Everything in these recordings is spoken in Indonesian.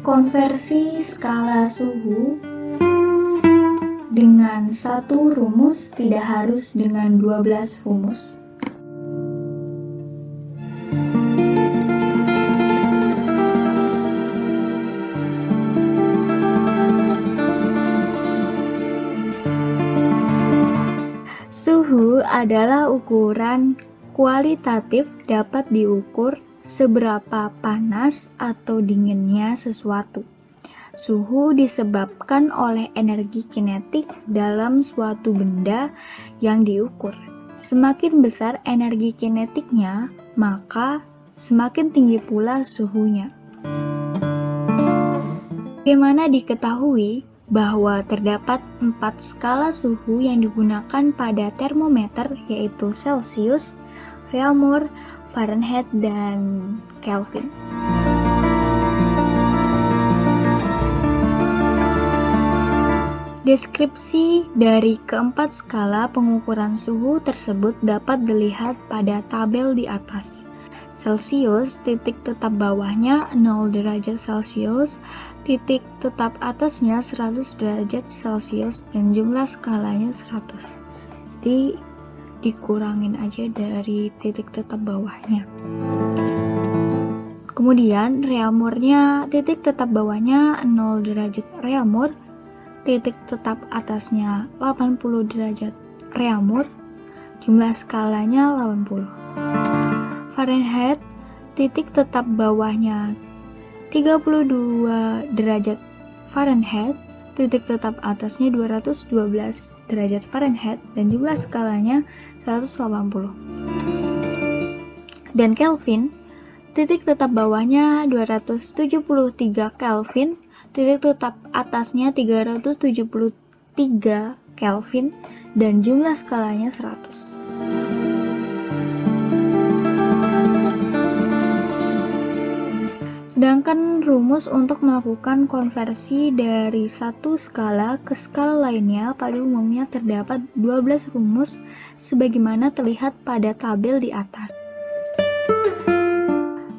Konversi skala suhu dengan satu rumus tidak harus dengan 12 rumus. Suhu adalah ukuran kualitatif, dapat diukur seberapa panas atau dinginnya sesuatu. Suhu disebabkan oleh energi kinetik dalam suatu benda yang diukur. Semakin besar energi kinetiknya, maka semakin tinggi pula suhunya. Bagaimana diketahui bahwa terdapat 4 skala suhu yang digunakan pada termometer, yaitu Celsius, Reaumur, Fahrenheit, dan Kelvin. Deskripsi dari keempat skala pengukuran suhu tersebut dapat dilihat pada tabel di atas. Celsius, titik tetap bawahnya 0 derajat Celsius, titik tetap atasnya 100 derajat Celsius, dan jumlah skalanya 100. Jadi dikurangin aja dari titik tetap bawahnya. Kemudian reaumurnya, titik tetap bawahnya 0 derajat reaumur, titik tetap atasnya 80 derajat reaumur, jumlah skalanya 80. Fahrenheit, titik tetap bawahnya 32 derajat Fahrenheit, titik tetap atasnya 212 derajat Fahrenheit, dan jumlah skalanya 180. Dan Kelvin, titik tetap bawahnya 273 Kelvin, titik tetap atasnya 373 Kelvin, dan jumlah skalanya 100. Sedangkan rumus untuk melakukan konversi dari satu skala ke skala lainnya pada umumnya terdapat 12 rumus sebagaimana terlihat pada tabel di atas.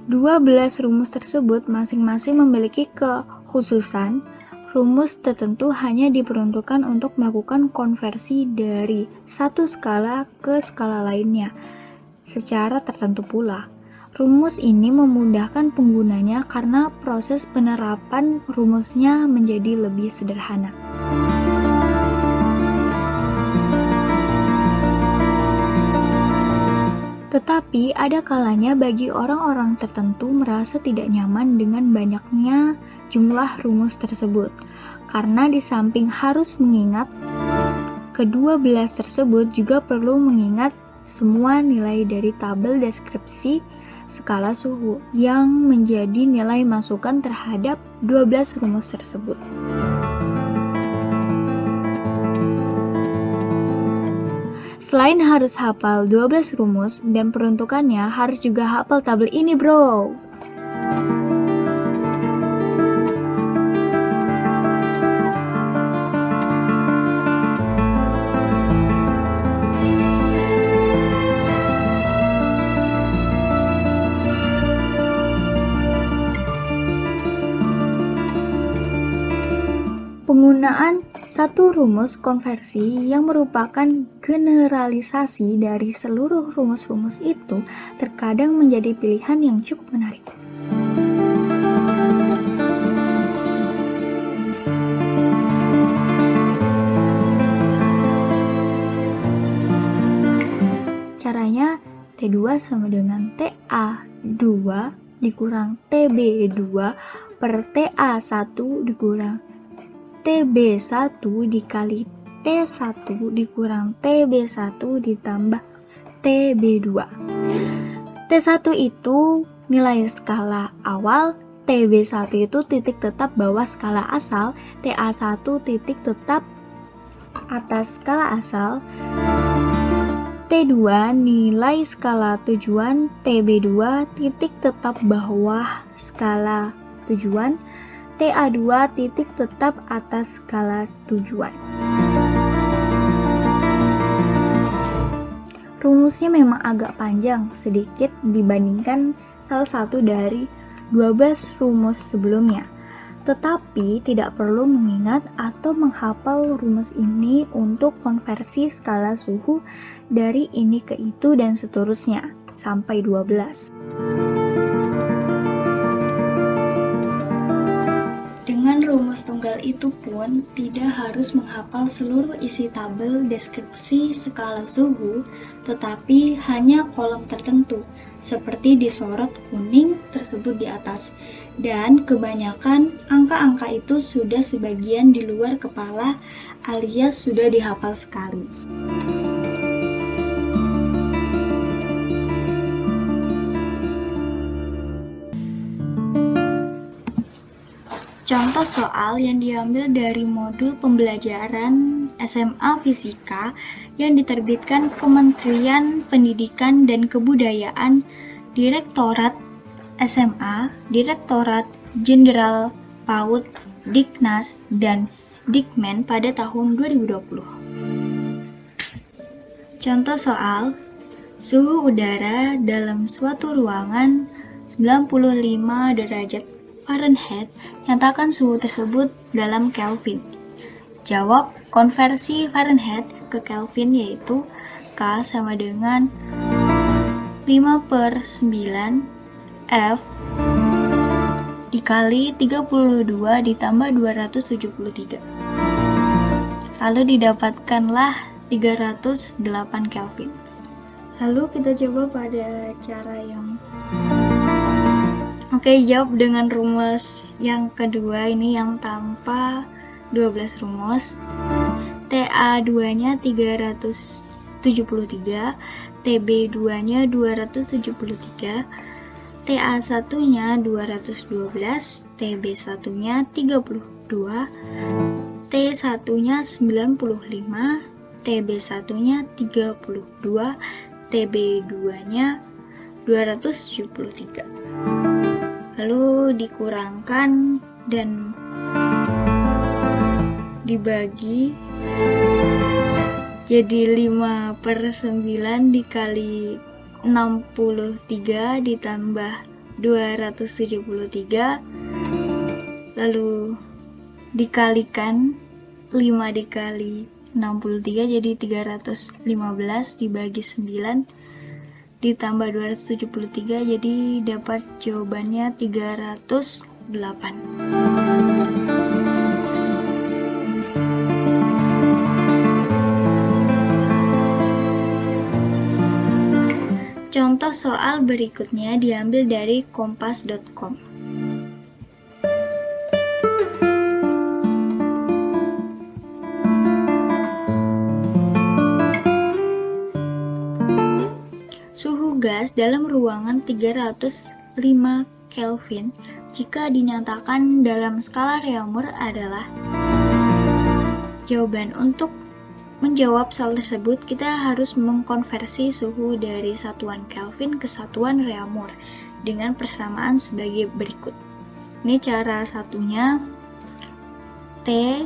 12 rumus tersebut masing-masing memiliki kekhususan. Rumus tertentu hanya diperuntukkan untuk melakukan konversi dari satu skala ke skala lainnya secara tertentu pula. Rumus ini memudahkan penggunanya karena proses penerapan rumusnya menjadi lebih sederhana. Tetapi ada kalanya bagi orang-orang tertentu merasa tidak nyaman dengan banyaknya jumlah rumus tersebut, karena di samping harus mengingat ke-12 tersebut juga perlu mengingat semua nilai dari tabel deskripsi skala suhu yang menjadi nilai masukan terhadap 12 rumus tersebut. Selain harus hafal 12 rumus dan peruntukannya, harus juga hafal tabel ini, bro. Penggunaan satu rumus konversi yang merupakan generalisasi dari seluruh rumus-rumus itu terkadang menjadi pilihan yang cukup menarik. Caranya, T2 sama dengan TA2 dikurang TB2 per TA1 dikurang TB1 dikali T1 dikurang TB1 ditambah TB2. T1 itu nilai skala awal, TB1 itu titik tetap bawah skala asal, TA1 titik tetap atas skala asal, T2 nilai skala tujuan, TB2 titik tetap bawah skala tujuan, TA2 titik tetap atas skala tujuan. Rumusnya memang agak panjang sedikit dibandingkan salah satu dari 12 rumus sebelumnya. Tetapi tidak perlu mengingat atau menghafal rumus ini untuk konversi skala suhu dari ini ke itu dan seterusnya sampai 12. Dengan rumus tunggal itu pun tidak harus menghafal seluruh isi tabel deskripsi skala suhu, tetapi hanya kolom tertentu seperti disorot kuning tersebut di atas. Dan kebanyakan angka-angka itu sudah sebagian di luar kepala alias sudah dihafal sekali. Contoh soal yang diambil dari modul pembelajaran SMA Fisika yang diterbitkan Kementerian Pendidikan dan Kebudayaan, Direktorat SMA, Direktorat Jenderal PAUD, Diknas, dan Dikmen pada tahun 2020. Contoh soal, suhu udara dalam suatu ruangan 95 derajat Fahrenheit, nyatakan suhu tersebut dalam Kelvin. Jawab, konversi Fahrenheit ke Kelvin yaitu K sama dengan 5/9 F dikali 32 ditambah 273. Lalu didapatkanlah 308 Kelvin. Lalu kita coba pada cara yang jawab dengan rumus yang kedua ini yang tanpa 12 rumus. TA2-nya 373, TB2-nya 273, TA1-nya 212, TB1-nya 32, T1-nya 95, TB1-nya 32, TB2-nya 273. Lalu dikurangkan dan dibagi jadi 5/9 dikali 63 ditambah 273, lalu dikalikan 5 dikali 63 jadi 315 dibagi 9 ditambah 273 jadi dapat jawabannya 308. Contoh soal berikutnya diambil dari kompas.com. Suhu gas dalam ruangan 305 Kelvin jika dinyatakan dalam skala Reaumur adalah. Jawaban untuk menjawab soal tersebut, kita harus mengkonversi suhu dari satuan Kelvin ke satuan Reaumur dengan persamaan sebagai berikut. Ini cara satunya, T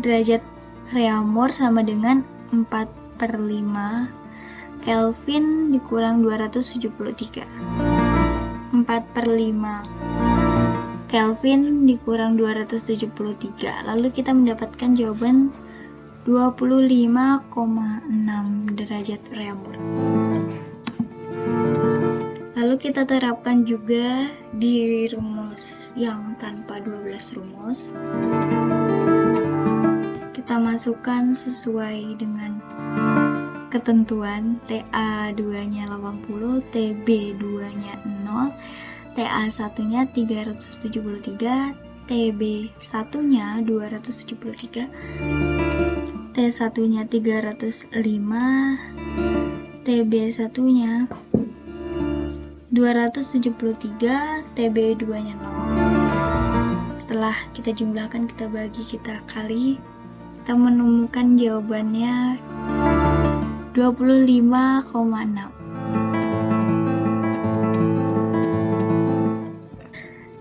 derajat Reaumur sama dengan 4/5 Kelvin dikurang 273. 4/5 Kelvin dikurang 273. Lalu kita mendapatkan jawaban 25,6 derajat Reaumur. Lalu kita terapkan juga di rumus yang tanpa 12 rumus. Kita masukkan sesuai dengan ketentuan, TA2-nya 80, TB2-nya 0, TA1-nya 373, TB1-nya 273, T1-nya 305, TB1-nya 273, TB2-nya 0. Setelah kita jumlahkan, kita bagi, kita kali, kita menemukan jawabannya 25,6.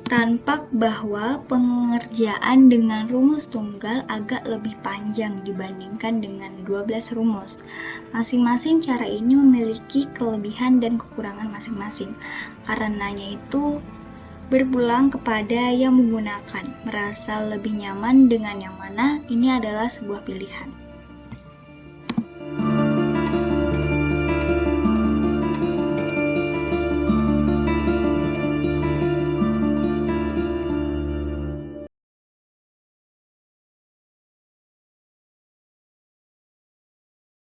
Tampak bahwa pengerjaan dengan rumus tunggal agak lebih panjang dibandingkan dengan 12 rumus. Masing-masing cara ini memiliki kelebihan dan kekurangan masing-masing. Karenanya itu berpulang kepada yang menggunakan, merasa lebih nyaman dengan yang mana, ini adalah sebuah pilihan.